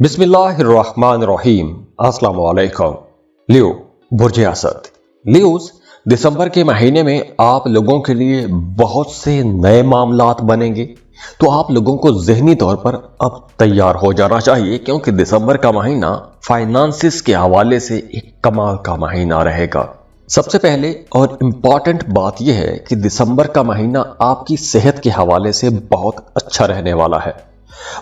बिस्मिल्लाहिर्रहमानिर्रहीम। अस्सलाम वालेकुम। लियो बुर्ज असद। लियोस, दिसंबर के महीने में आप लोगों के लिए बहुत से नए मामलात बनेंगे, तो आप लोगों को ज़हनी तौर पर अब तैयार हो जाना चाहिए, क्योंकि दिसंबर का महीना फाइनेंसिस के हवाले से एक कमाल का महीना रहेगा। सबसे पहले और इम्पॉर्टेंट बात यह है कि दिसंबर का महीना आपकी सेहत के हवाले से बहुत अच्छा रहने वाला है।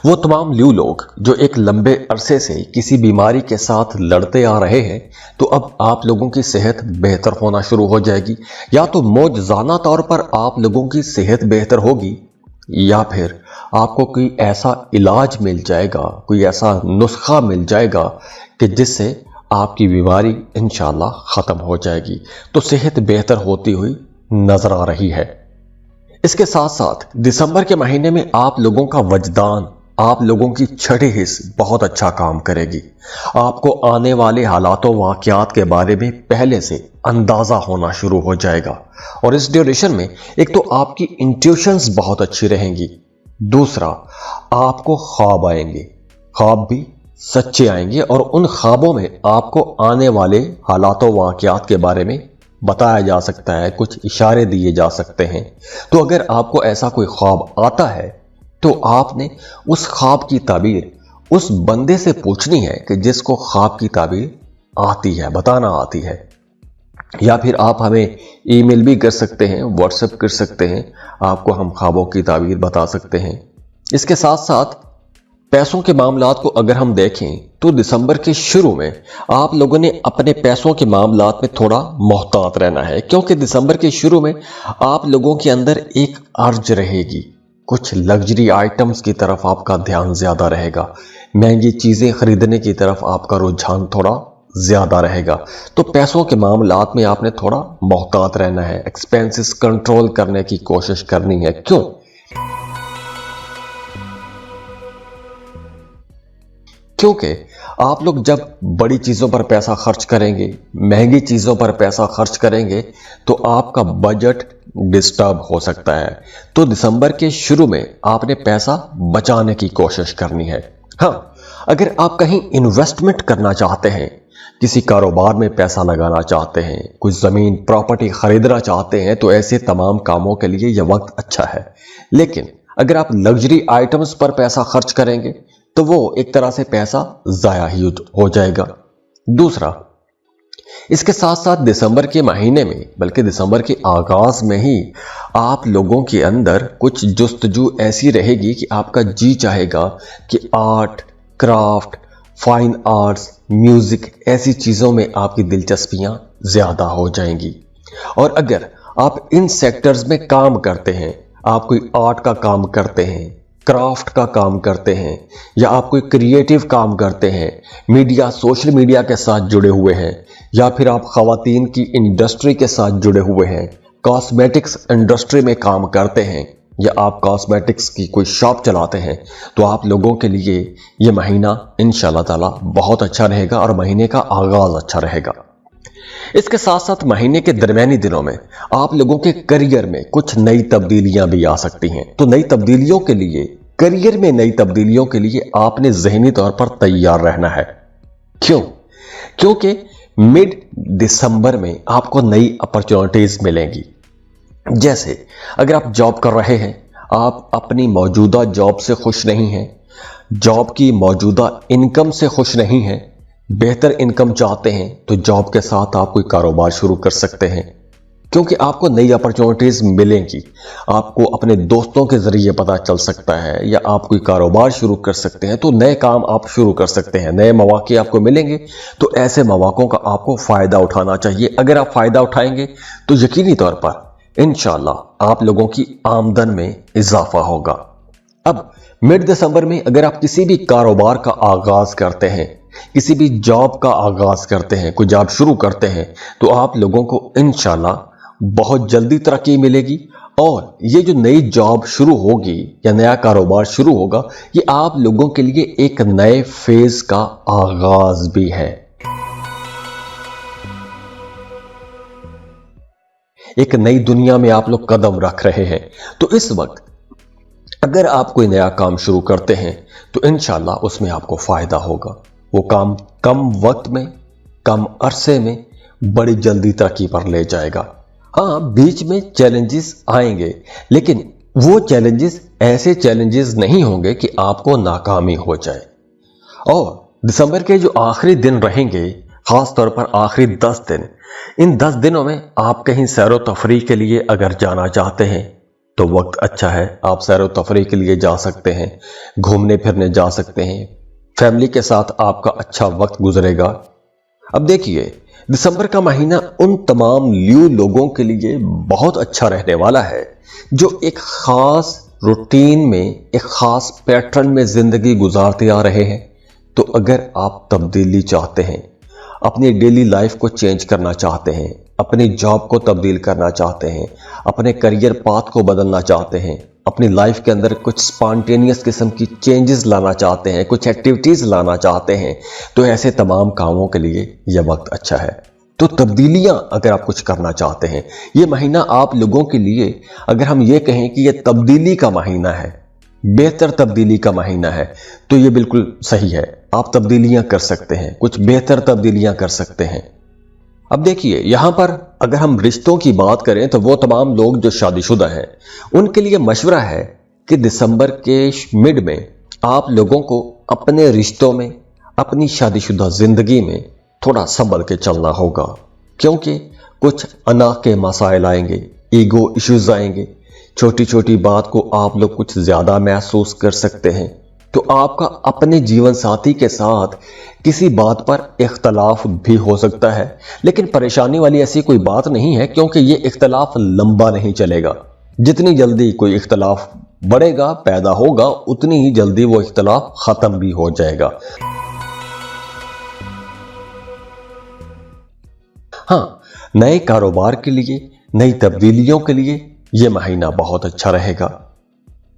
वो तमाम ल्यू लोग जो एक लंबे अरसे से किसी बीमारी के साथ लड़ते आ रहे हैं, तो अब आप लोगों की सेहत बेहतर होना शुरू हो जाएगी। या तो मौजज़ाना तौर पर आप लोगों की सेहत बेहतर होगी, या फिर आपको कोई ऐसा इलाज मिल जाएगा, कोई ऐसा नुस्खा मिल जाएगा कि जिससे आपकी बीमारी इंशाल्लाह ख़त्म हो जाएगी। तो सेहत बेहतर होती हुई नज़र आ रही है। इसके साथ साथ दिसंबर के महीने में आप लोगों का वजदान, आप लोगों की छठी हिस्स बहुत अच्छा काम करेगी। आपको आने वाले हालातों वाक़यात के बारे में पहले से अंदाज़ा होना शुरू हो जाएगा, और इस ड्यूरेशन में एक तो आपकी इंट्यूशंस बहुत अच्छी रहेंगी, दूसरा आपको ख्वाब आएंगे, ख्वाब भी सच्चे आएंगे, और उन ख्वाबों में आपको आने वाले हालातों वाक़यात के बारे में बताया जा सकता है, कुछ इशारे दिए जा सकते हैं। तो अगर आपको ऐसा कोई ख्वाब आता है, तो आपने उस ख्वाब की ताबीर उस बंदे से पूछनी है कि जिसको ख्वाब की ताबीर आती है, बताना आती है। या फिर आप हमें ईमेल भी कर सकते हैं, व्हाट्सएप कर सकते हैं, आपको हम ख्वाबों की ताबीर बता सकते हैं। इसके साथ साथ पैसों के मामलात को अगर हम देखें, तो दिसंबर के शुरू में आप लोगों ने अपने पैसों के मामलात में थोड़ा मोहतात रहना है, क्योंकि दिसंबर के शुरू में आप लोगों के अंदर एक अर्ज रहेगी, कुछ लग्जरी आइटम्स की तरफ आपका ध्यान ज़्यादा रहेगा, महंगी चीज़ें खरीदने की तरफ आपका रुझान थोड़ा ज़्यादा रहेगा। तो पैसों के मामलात में आपने थोड़ा मोहतात रहना है, एक्सपेंसेस कंट्रोल करने की कोशिश करनी है। क्यों? क्योंकि आप लोग जब बड़ी चीज़ों पर पैसा खर्च करेंगे, महंगी चीज़ों पर पैसा खर्च करेंगे, तो आपका बजट डिस्टर्ब हो सकता है। तो दिसंबर के शुरू में आपने पैसा बचाने की कोशिश करनी है। हाँ, अगर आप कहीं इन्वेस्टमेंट करना चाहते हैं, किसी कारोबार में पैसा लगाना चाहते हैं, कोई ज़मीन प्रॉपर्टी खरीदना चाहते हैं, तो ऐसे तमाम कामों के लिए यह वक्त अच्छा है। लेकिन अगर आप लग्जरी आइटम्स पर पैसा खर्च करेंगे, तो वो एक तरह से पैसा ज़ाया ही हो जाएगा। दूसरा, इसके साथ साथ दिसंबर के महीने में, बल्कि दिसंबर के आगाज़ में ही आप लोगों के अंदर कुछ जुस्तजू ऐसी रहेगी कि आपका जी चाहेगा कि art, craft, fine arts, music, ऐसी चीज़ों में आपकी दिलचस्पियां ज़्यादा हो जाएंगी। और अगर आप इन सेक्टर्स में काम करते हैं, आप कोई आर्ट का काम करते हैं, क्राफ्ट का काम करते हैं, या आप कोई क्रिएटिव काम करते हैं, मीडिया, सोशल मीडिया के साथ जुड़े हुए हैं, या फिर आप ख़वातीन की इंडस्ट्री के साथ जुड़े हुए हैं, कॉस्मेटिक्स इंडस्ट्री में काम करते हैं, या आप कॉस्मेटिक्स की कोई शॉप चलाते हैं, तो आप लोगों के लिए ये महीना इंशाल्लाह ताला बहुत अच्छा रहेगा, और महीने का आगाज़ अच्छा रहेगा। इसके साथ साथ महीने के दरमियानी दिनों में आप लोगों के करियर में कुछ नई तब्दीलियां भी आ सकती हैं। तो नई तब्दीलियों के लिए, करियर में नई तब्दीलियों के लिए आपने ज़हनी तौर पर तैयार रहना है। क्यों? क्योंकि मिड दिसंबर में आपको नई अपॉर्चुनिटीज मिलेंगी। जैसे अगर आप जॉब कर रहे हैं, आप अपनी मौजूदा जॉब से खुश नहीं हैं, जॉब की मौजूदा इनकम से खुश नहीं हैं, बेहतर इनकम चाहते हैं, तो जॉब के साथ आप कोई कारोबार शुरू कर सकते हैं, क्योंकि आपको नई अपॉर्चुनिटीज मिलेंगी। आपको अपने दोस्तों के जरिए पता चल सकता है, या आप कोई कारोबार शुरू कर सकते हैं, तो नए काम आप शुरू कर सकते हैं, नए मौके आपको मिलेंगे। तो ऐसे मौकों का आपको फ़ायदा उठाना चाहिए। अगर आप फ़ायदा उठाएंगे, तो यकीनी तौर पर इंशाल्लाह आप लोगों की आमदन में इजाफा होगा। अब मिड दिसंबर में अगर आप किसी भी कारोबार का आगाज़ करते हैं, किसी भी जॉब का आगाज़ करते हैं, कोई जॉब शुरू करते हैं, तो आप लोगों को इंशाल्लाह बहुत जल्दी तरक्की मिलेगी। और ये जो नई जॉब शुरू होगी या नया कारोबार शुरू होगा, ये आप लोगों के लिए एक नए फेज का आगाज़ भी है। एक नई दुनिया में आप लोग कदम रख रहे हैं। तो इस वक्त अगर आप कोई नया काम शुरू करते हैं तो इंशाल्लाह उसमें आपको फायदा होगा। वो काम कम वक्त में, कम अरसे में बड़ी जल्दी तरक्की पर ले जाएगा। हाँ, बीच में चैलेंजेस आएंगे, लेकिन वो चैलेंजेस ऐसे चैलेंजेस नहीं होंगे कि आपको नाकामी हो जाए। और दिसंबर के जो आखिरी दिन रहेंगे, खास तौर पर आखिरी 10 दिन, इन 10 दिनों में आप कहीं सैरो तफरीह के लिए अगर जाना चाहते हैं तो वक्त अच्छा है। आप सैरो तफरीह के लिए जा सकते हैं, घूमने फिरने जा सकते हैं, फैमिली के साथ आपका अच्छा वक्त गुजरेगा। अब देखिए, दिसंबर का महीना उन तमाम लियो लोगों के लिए बहुत अच्छा रहने वाला है जो एक खास रूटीन में, एक खास पैटर्न में जिंदगी गुजारते आ रहे हैं। तो अगर आप तब्दीली चाहते हैं, अपनी डेली लाइफ को चेंज करना चाहते हैं, अपनी जॉब को तब्दील करना चाहते हैं, अपने करियर पाथ को बदलना चाहते हैं, अपनी लाइफ के अंदर कुछ स्पॉन्टेनियस किस्म की चेंजेस लाना चाहते हैं, कुछ एक्टिविटीज लाना चाहते हैं, तो ऐसे तमाम कामों के लिए यह वक्त अच्छा है। तो तब्दीलियां अगर आप कुछ करना चाहते हैं, ये महीना आप लोगों के लिए, अगर हम ये कहें कि यह तब्दीली का महीना है, बेहतर तब्दीली का महीना है, तो ये बिल्कुल सही है। आप तब्दीलियां कर सकते हैं, कुछ बेहतर तब्दीलियां कर सकते हैं। अब देखिए, यहां पर अगर हम रिश्तों की बात करें तो वो तमाम लोग जो शादीशुदा हैं, उनके लिए मशवरा है कि दिसंबर के मिड में आप लोगों को अपने रिश्तों में, अपनी शादीशुदा जिंदगी में थोड़ा संभल के चलना होगा, क्योंकि कुछ अना के मसाइल आएंगे, ईगो इश्यूज आएंगे। छोटी छोटी बात को आप लोग कुछ ज्यादा महसूस कर सकते हैं। तो आपका अपने जीवन साथी के साथ किसी बात पर इख्तलाफ भी हो सकता है, लेकिन परेशानी वाली ऐसी कोई बात नहीं है, क्योंकि ये इख्तलाफ लंबा नहीं चलेगा। जितनी जल्दी कोई इख्तलाफ बढ़ेगा, पैदा होगा, उतनी ही जल्दी वो इख्तलाफ खत्म भी हो जाएगा। हाँ, नए कारोबार के लिए, नई तब्दीलियों के लिए ये महीना बहुत अच्छा रहेगा,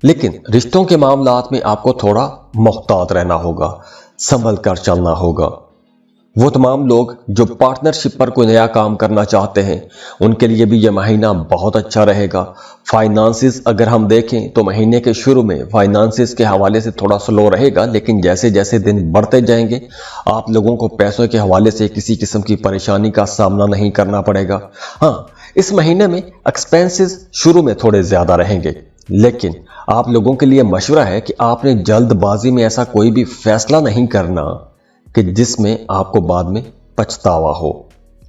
लेकिन रिश्तों के मामलात में आपको थोड़ा मुहतात रहना होगा, संभल कर चलना होगा। वो तमाम लोग जो पार्टनरशिप पर कोई नया काम करना चाहते हैं, उनके लिए भी यह महीना बहुत अच्छा रहेगा। फाइनेंसिस अगर हम देखें तो महीने के शुरू में फाइनेंसिस के हवाले से थोड़ा स्लो रहेगा, लेकिन जैसे जैसे दिन बढ़ते जाएंगे आप लोगों को पैसों के हवाले से किसी किस्म की परेशानी का सामना नहीं करना पड़ेगा। हाँ, इस महीने में एक्सपेंसेस शुरू में थोड़े ज्यादा रहेंगे, लेकिन आप लोगों के लिए मशवरा है कि आपने जल्दबाजी में ऐसा कोई भी फैसला नहीं करना कि जिसमें आपको बाद में पछतावा हो।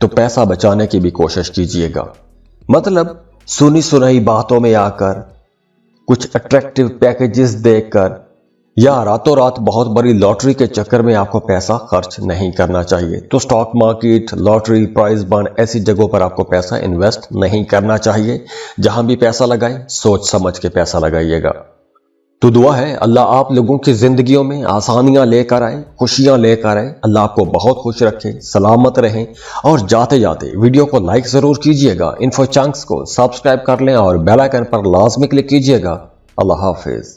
तो पैसा बचाने की भी कोशिश कीजिएगा। मतलब सुनी सुनाई बातों में आकर, कुछ अट्रैक्टिव पैकेजेस देखकर, या रातों रात बहुत बड़ी लॉटरी के चक्कर में आपको पैसा खर्च नहीं करना चाहिए। तो stock market, lottery, prize bond, ऐसी जगहों पर आपको पैसा इन्वेस्ट नहीं करना चाहिए। जहां भी पैसा लगाएं, सोच समझ के पैसा लगाइएगा। तो दुआ है अल्लाह आप लोगों की जिंदगियों में आसानियां लेकर आए, खुशियां लेकर आए। अल्लाह आपको बहुत खुश रखे, सलामत रहें। और जाते जाते वीडियो को लाइक जरूर कीजिएगा, इन्फो चंक्स को सब्सक्राइब कर लें और बेल आइकन पर लाजमी क्लिक कीजिएगा। अल्लाह हाफिज।